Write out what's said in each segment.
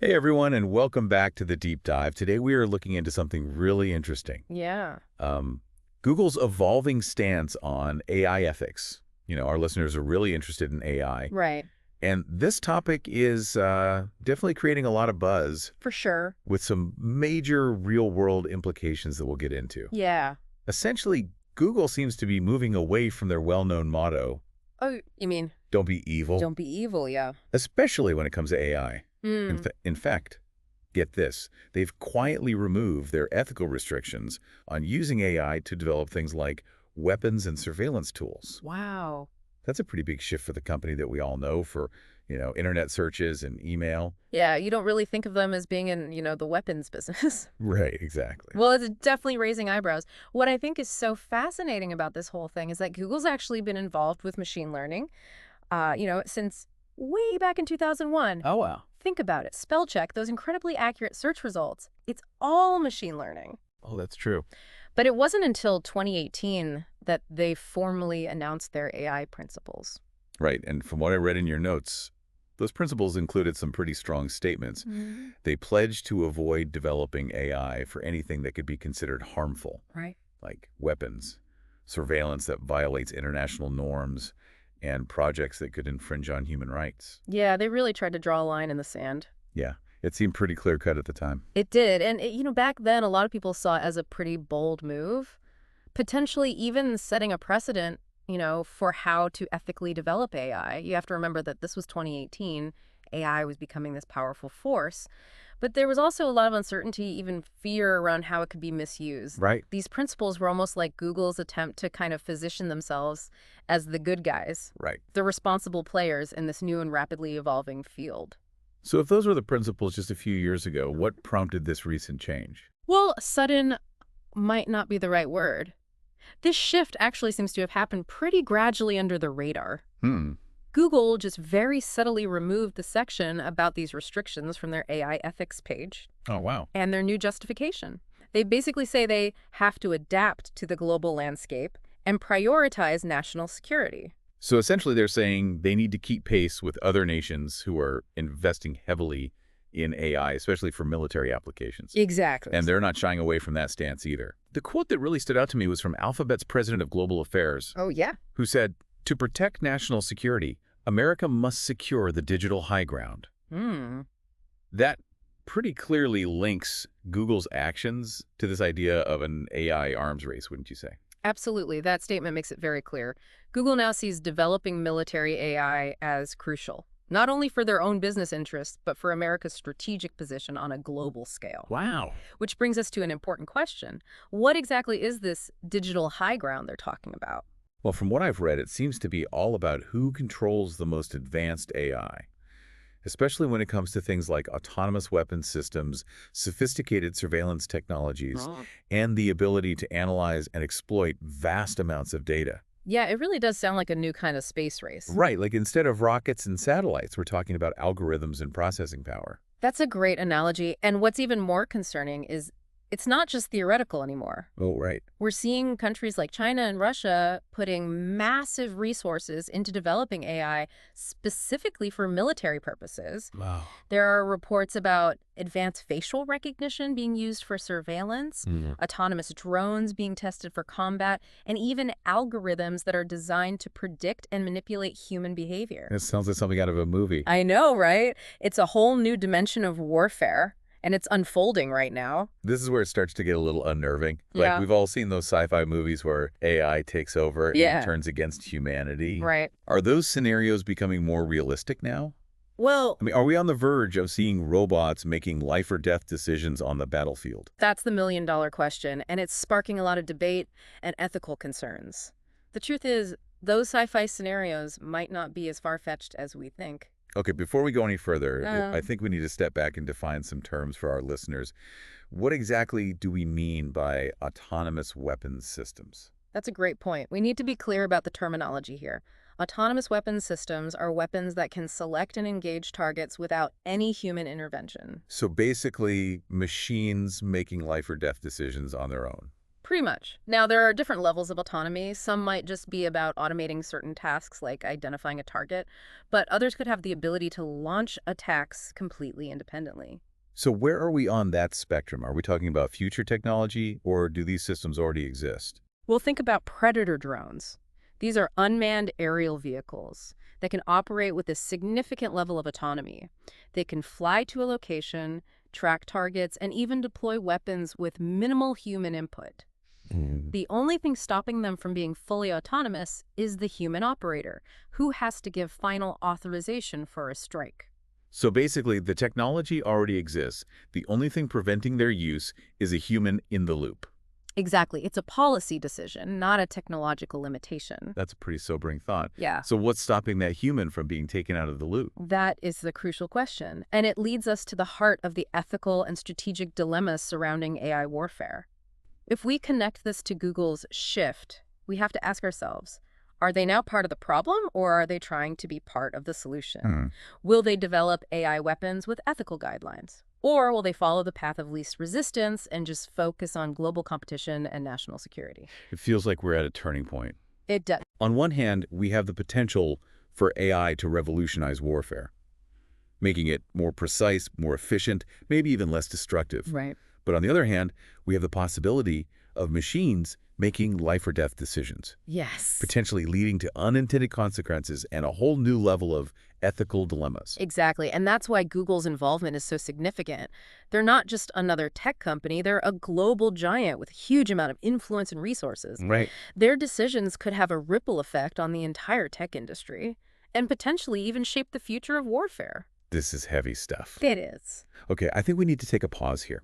Hey everyone, and welcome back to the deep dive. Today we are looking into something really interesting. Yeah, Um, Google's evolving stance on AI ethics. Our listeners are really interested in AI, right. and this topic is definitely creating a lot of buzz For sure. with some major real-world implications that we'll get into. Yeah. Essentially, Google seems to be moving away from their well-known motto, Oh, you mean "Don't be evil," don't be evil, yeah. especially when it comes to AI. In, Hmm. fa in fact, get this, they've quietly removed their ethical restrictions on using AI to develop things like weapons and surveillance tools. Wow. That's a pretty big shift for the company that we all know for, internet searches and email. Yeah, you don't really think of them as being in, the weapons business. Right, exactly. Well, it's definitely raising eyebrows. What I think is so fascinating about this whole thing is that Google's actually been involved with machine learning, since way back in 2001. Oh, wow. Think about it. Spell check, those incredibly accurate search results. It's all machine learning. Oh, that's true. But it wasn't until 2018 that they formally announced their AI principles. Right, and from what I read in your notes, those principles included some pretty strong statements. Mhm. They pledged to avoid developing AI for anything that could be considered harmful, Right. like weapons, surveillance that violates international norms, and projects that could infringe on human rights. Yeah, they really tried to draw a line in the sand. Yeah, it seemed pretty clear-cut at the time. It did. And, back then, a lot of people saw it as a pretty bold move, potentially even setting a precedent, for how to ethically develop AI. You have to remember that this was 2018. AI was becoming this powerful force. But there was also a lot of uncertainty, even fear around how it could be misused. Right. These principles were almost like Google's attempt to kind of position themselves as the good guys, Right. the responsible players in this new and rapidly evolving field. So if those were the principles just a few years ago, what prompted this recent change? Well, sudden might not be the right word. This shift actually seems to have happened pretty gradually under the radar. Hmm. Google just very subtly removed the section about these restrictions from their AI ethics page Oh, wow. and their new justification. They basically say they have to adapt to the global landscape and prioritize national security. So essentially they're saying they need to keep pace with other nations who are investing heavily in AI, especially for military applications. Exactly. And they're not shying away from that stance either. The quote that really stood out to me was from Alphabet's president of global affairs, Oh, yeah. who said, "To protect national security, America must secure the digital high ground." Hmm. That pretty clearly links Google's actions to this idea of an AI arms race, wouldn't you say? Absolutely. That statement makes it very clear. Google now sees developing military AI as crucial, not only for their own business interests, but for America's strategic position on a global scale. Wow. Which brings us to an important question. What exactly is this digital high ground they're talking about? Well, from what I've read, it seems to be all about who controls the most advanced AI, especially when it comes to things like autonomous weapons systems, sophisticated surveillance technologies, Oh. and the ability to analyze and exploit vast amounts of data. Yeah, it really does sound like a new kind of space race. Right, like instead of rockets and satellites, we're talking about algorithms and processing power. That's a great analogy. And what's even more concerning is it's not just theoretical anymore. Oh, right. We're seeing countries like China and Russia putting massive resources into developing AI specifically for military purposes. Wow. There are reports about advanced facial recognition being used for surveillance, autonomous drones being tested for combat, and even algorithms that are designed to predict and manipulate human behavior. It sounds like something out of a movie. I know, right? It's a whole new dimension of warfare, and it's unfolding right now. This is where it starts to get a little unnerving. Like, Yeah. we've all seen those sci-fi movies where AI takes over Yeah. and turns against humanity. Right. Are those scenarios becoming more realistic now? Well, I mean, are we on the verge of seeing robots making life or death decisions on the battlefield? that's the million-dollar question, and it's sparking a lot of debate and ethical concerns. The truth is, those sci-fi scenarios might not be as far-fetched as we think. Okay, before we go any further, I Uh, think we need to step back and define some terms for our listeners. What exactly do we mean by autonomous weapons systems? That's a great point. We need to be clear about the terminology here. Autonomous weapons systems are weapons that can select and engage targets without any human intervention. So basically, machines making life or death decisions on their own. Pretty much. Now, there are different levels of autonomy. Some might just be about automating certain tasks like identifying a target, but others could have the ability to launch attacks completely independently. So where are we on that spectrum? Are we talking about future technology, or do these systems already exist? We'll think about predator drones. These are unmanned aerial vehicles that can operate with a significant level of autonomy. They can fly to a location, track targets, and even deploy weapons with minimal human input. Mm. The only thing stopping them from being fully autonomous is the human operator, who has to give final authorization for a strike. So basically, the technology already exists. The only thing preventing their use is a human in the loop. Exactly. It's a policy decision, not a technological limitation. That's a pretty sobering thought. Yeah. So what's stopping that human from being taken out of the loop? That is the crucial question, and it leads us to the heart of the ethical and strategic dilemmas surrounding AI warfare. If we connect this to Google's shift, we have to ask ourselves, are they now part of the problem, or are they trying to be part of the solution? Hmm. Will they develop AI weapons with ethical guidelines? Or will they follow the path of least resistance and just focus on global competition and national security? It feels like we're at a turning point. It does. On one hand, we have the potential for AI to revolutionize warfare, making it more precise, more efficient, maybe even less destructive. Right. But on the other hand, we have the possibility of machines making life or death decisions, Yes. potentially leading to unintended consequences and a whole new level of ethical dilemmas. Exactly. And that's why Google's involvement is so significant. They're not just another tech company, they're a global giant with a huge amount of influence and resources. Right. Their decisions could have a ripple effect on the entire tech industry and potentially even shape the future of warfare. This is heavy stuff. It is. Okay, I think we need to take a pause here.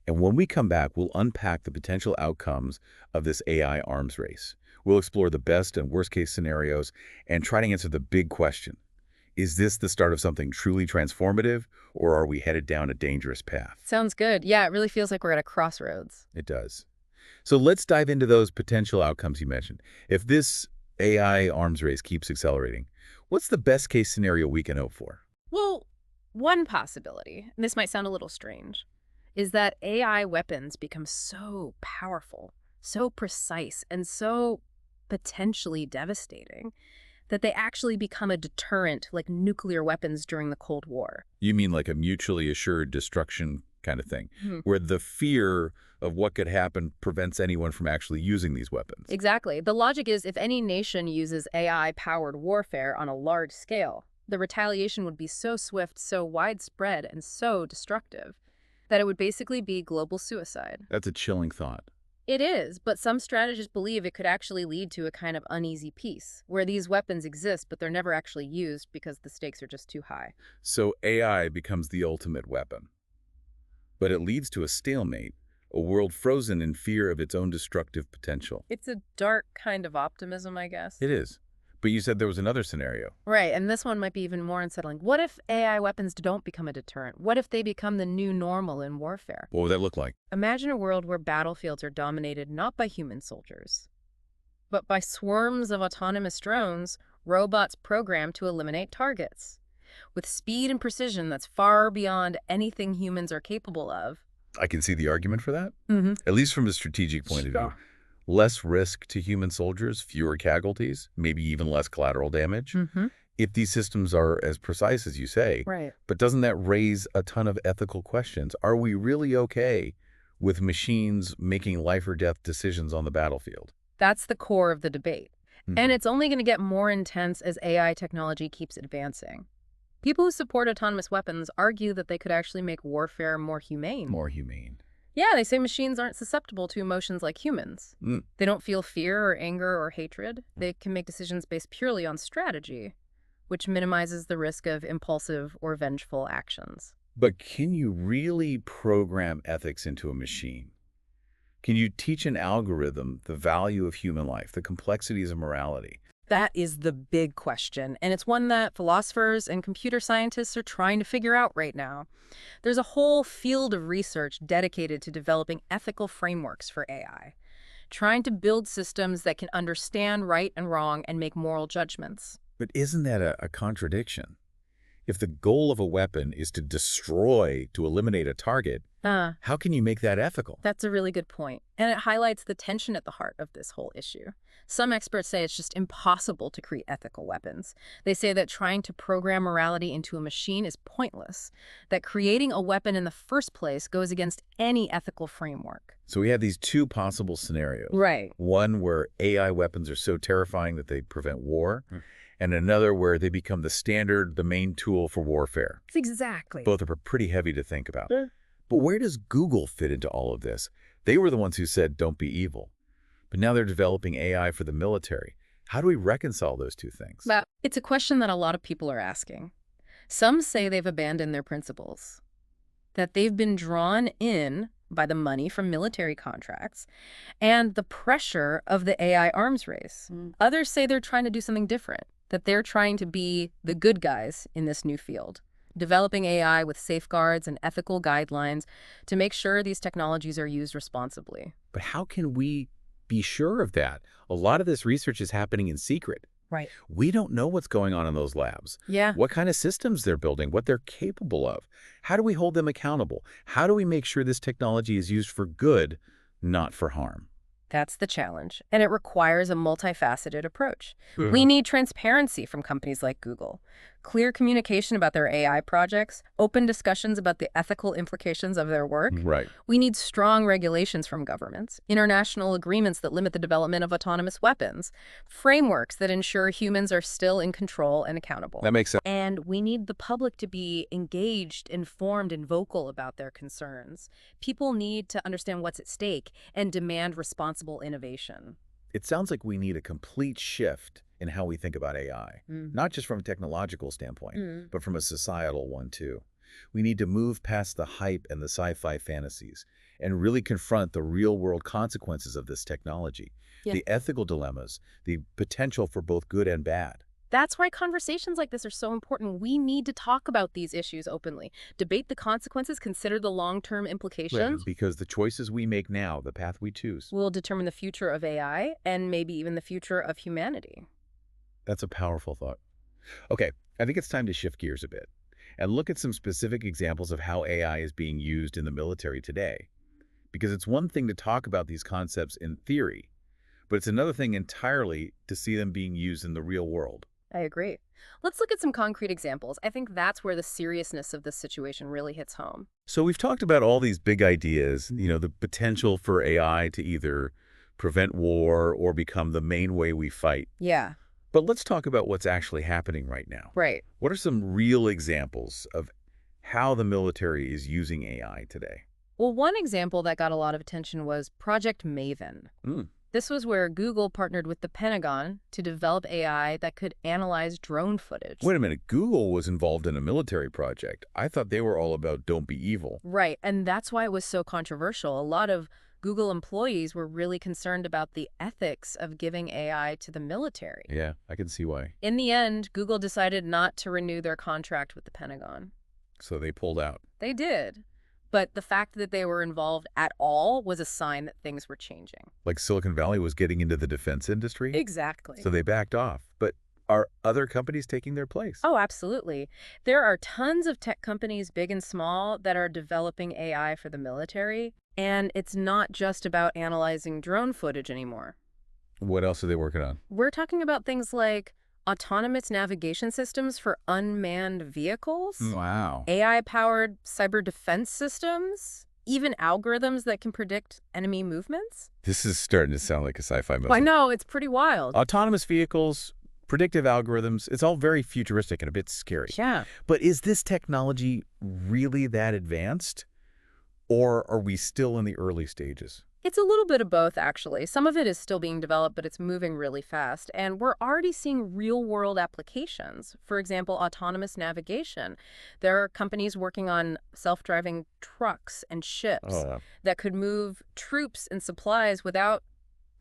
And when we come back, we'll unpack the potential outcomes of this AI arms race. We'll explore the best and worst case scenarios and try to answer the big question. Is this the start of something truly transformative, or are we headed down a dangerous path? Sounds good. Yeah, it really feels like we're at a crossroads. It does. So let's dive into those potential outcomes you mentioned. If this AI arms race keeps accelerating, what's the best case scenario we can hope for? Well, one possibility, and this might sound a little strange, is that AI weapons become so powerful, so precise, and so potentially devastating that they actually become a deterrent like nuclear weapons during the Cold War. You mean like a mutually assured destruction kind of thing, Hmm. where the fear of what could happen prevents anyone from actually using these weapons? Exactly. The logic is if any nation uses AI-powered warfare on a large scale, the retaliation would be so swift, so widespread, and so destructive that it would basically be global suicide. That's a chilling thought. It is, but some strategists believe it could actually lead to a kind of uneasy peace, where these weapons exist but they're never actually used because the stakes are just too high. So AI becomes the ultimate weapon. But it leads to a stalemate, a world frozen in fear of its own destructive potential. It's a dark kind of optimism, I guess. It is. But you said there was another scenario. Right, and this one might be even more unsettling. What if AI weapons don't become a deterrent? What if they become the new normal in warfare? What would that look like? Imagine a world where battlefields are dominated not by human soldiers, but by swarms of autonomous drones, robots programmed to eliminate targets, with speed and precision that's far beyond anything humans are capable of. I can see the argument for that, Mm-hmm. at least from a strategic point of view. Less risk to human soldiers, fewer casualties, maybe even less collateral damage. Mm-hmm. If these systems are as precise as you say, Right. but doesn't that raise a ton of ethical questions? Are we really okay with machines making life or death decisions on the battlefield? That's the core of the debate. Mhm. And it's only going to get more intense as AI technology keeps advancing. People who support autonomous weapons argue that they could actually make warfare more humane. More humane. Yeah, they say machines aren't susceptible to emotions like humans. Mm. They don't feel fear or anger or hatred. They can make decisions based purely on strategy, which minimizes the risk of impulsive or vengeful actions. But can you really program ethics into a machine? Can you teach an algorithm the value of human life, the complexities of morality? That is the big question, and it's one that philosophers and computer scientists are trying to figure out right now. There's a whole field of research dedicated to developing ethical frameworks for AI, trying to build systems that can understand right and wrong and make moral judgments. But isn't that a contradiction? If the goal of a weapon is to destroy, to eliminate a target, Uh, How can you make that ethical? That's a really good point, and it highlights the tension at the heart of this whole issue. Some experts say it's just impossible to create ethical weapons. They say that trying to program morality into a machine is pointless, that creating a weapon in the first place goes against any ethical framework. So we have these two possible scenarios. Right. One where AI weapons are so terrifying that they prevent war, and another where they become the standard, the main tool for warfare. Exactly. Both are pretty heavy to think about. But where does Google fit into all of this? They were the ones who said, don't be evil. But now they're developing AI for the military. How do we reconcile those two things? Well, it's a question that a lot of people are asking. Some say they've abandoned their principles, that they've been drawn in by the money from military contracts and the pressure of the AI arms race. Others say they're trying to do something different, that they're trying to be the good guys in this new field, developing AI with safeguards and ethical guidelines to make sure these technologies are used responsibly. But how can we be sure of that? A lot of this research is happening in secret. Right. We don't know what's going on in those labs. Yeah. What kind of systems they're building, what they're capable of. How do we hold them accountable? How do we make sure this technology is used for good, not for harm? That's the challenge, and it requires a multifaceted approach. We need transparency from companies like Google, clear communication about their AI projects, open discussions about the ethical implications of their work. Right. We need strong regulations from governments, international agreements that limit the development of autonomous weapons, frameworks that ensure humans are still in control and accountable. That makes sense. And we need the public to be engaged, informed, and vocal about their concerns. People need to understand what's at stake and demand responsible innovation. It sounds like we need a complete shift in how we think about AI, not just from a technological standpoint, but from a societal one too. We need to move past the hype and the sci-fi fantasies and really confront the real-world consequences of this technology, the ethical dilemmas, the potential for both good and bad. That's why conversations like this are so important. We need to talk about these issues openly, debate the consequences, consider the long-term implications. Because the choices we make now, the path we choose, Will determine the future of AI and maybe even the future of humanity. that's a powerful thought. Okay, I think it's time to shift gears a bit and look at some specific examples of how AI is being used in the military today. Because it's one thing to talk about these concepts in theory, but it's another thing entirely to see them being used in the real world. I agree. Let's look at some concrete examples. I think that's where the seriousness of this situation really hits home. So we've talked about all these big ideas, the potential for AI to either prevent war or become the main way we fight. Yeah, But let's talk about what's actually happening right now. right. What are some real examples of how the military is using AI today? Well, one example that got a lot of attention was Project Maven. Mm. This was where Google partnered with the Pentagon to develop AI that could analyze drone footage. Wait a minute, Google was involved in a military project. I thought they were all about don't be evil. Right, and that's why it was so controversial. A lot of Google employees were really concerned about the ethics of giving AI to the military. Yeah, I can see why. In the end, Google decided not to renew their contract with the Pentagon. So they pulled out. They did. But the fact that they were involved at all was a sign that things were changing. Like Silicon Valley was getting into the defense industry? Exactly. So they backed off. But are other companies taking their place? Oh, absolutely. There are tons of tech companies, big and small, that are developing AI for the military. And it's not just about analyzing drone footage anymore. What else are they working on? We're talking about things like autonomous navigation systems for unmanned vehicles, Wow. AI-powered cyber defense systems, even algorithms that can predict enemy movements. This is starting to sound like a sci-fi movie. I know, it's pretty wild. Autonomous vehicles, predictive algorithms, it's all very futuristic and a bit scary. Yeah. But is this technology really that advanced? Or are we still in the early stages? It's a little bit of both, actually. Some of it is still being developed, but it's moving really fast. And we're already seeing real-world applications. For example, autonomous navigation. There are companies working on self-driving trucks and ships that could move troops and supplies without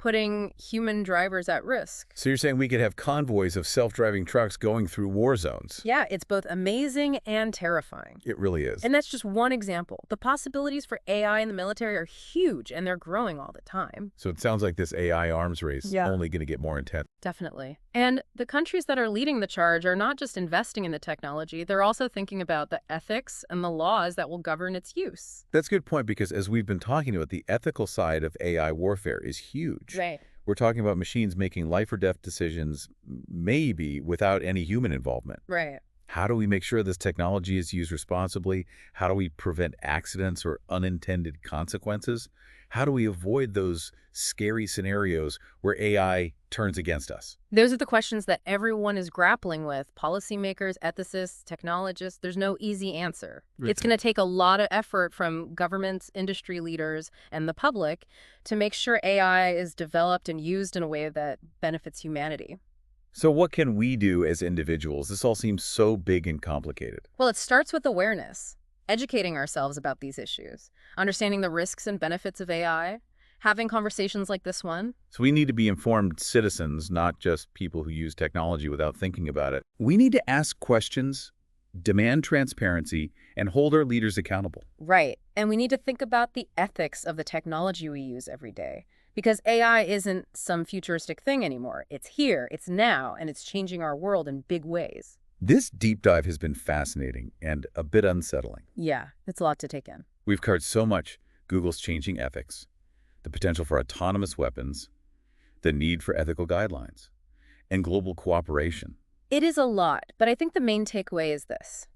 putting human drivers at risk. So you're saying we could have convoys of self-driving trucks going through war zones? Yeah, it's both amazing and terrifying. It really is. And that's just one example. The possibilities for AI in the military are huge, and they're growing all the time. So it sounds like this AI arms race is Yeah. only going to get more intense. Definitely. And the countries that are leading the charge are not just investing in the technology, they're also thinking about the ethics and the laws that will govern its use. That's a good point because as we've been talking about, the ethical side of AI warfare is huge. Right. We're talking about machines making life or death decisions, maybe without any human involvement. Right. How do we make sure this technology is used responsibly? How do we prevent accidents or unintended consequences? How do we avoid those scary scenarios where AI turns against us? Those are the questions that everyone is grappling with. Policymakers, ethicists, technologists, there's no easy answer. It's going to take a lot of effort from governments, industry leaders, and the public to make sure AI is developed and used in a way that benefits humanity. So what can we do as individuals? This all seems so big and complicated. Well, it starts with awareness, educating ourselves about these issues, understanding the risks and benefits of AI, having conversations like this one. So we need to be informed citizens, not just people who use technology without thinking about it. We need to ask questions, demand transparency, and hold our leaders accountable. Right. And we need to think about the ethics of the technology we use every day. Because AI isn't some futuristic thing anymore. It's here, it's now, and it's changing our world in big ways. This deep dive has been fascinating and a bit unsettling. Yeah, it's a lot to take in. We've covered so much: Google's changing ethics, the potential for autonomous weapons, the need for ethical guidelines, and global cooperation. It is a lot, but I think the main takeaway is this.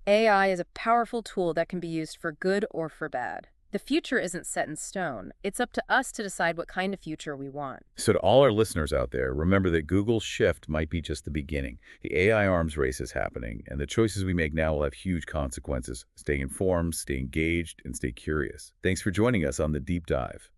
AI is a powerful tool that can be used for good or for bad. The future isn't set in stone. It's up to us to decide what kind of future we want. So to all our listeners out there, remember that Google's shift might be just the beginning. The AI arms race is happening, and the choices we make now will have huge consequences. Stay informed, stay engaged, and stay curious. Thanks for joining us on The Deep Dive.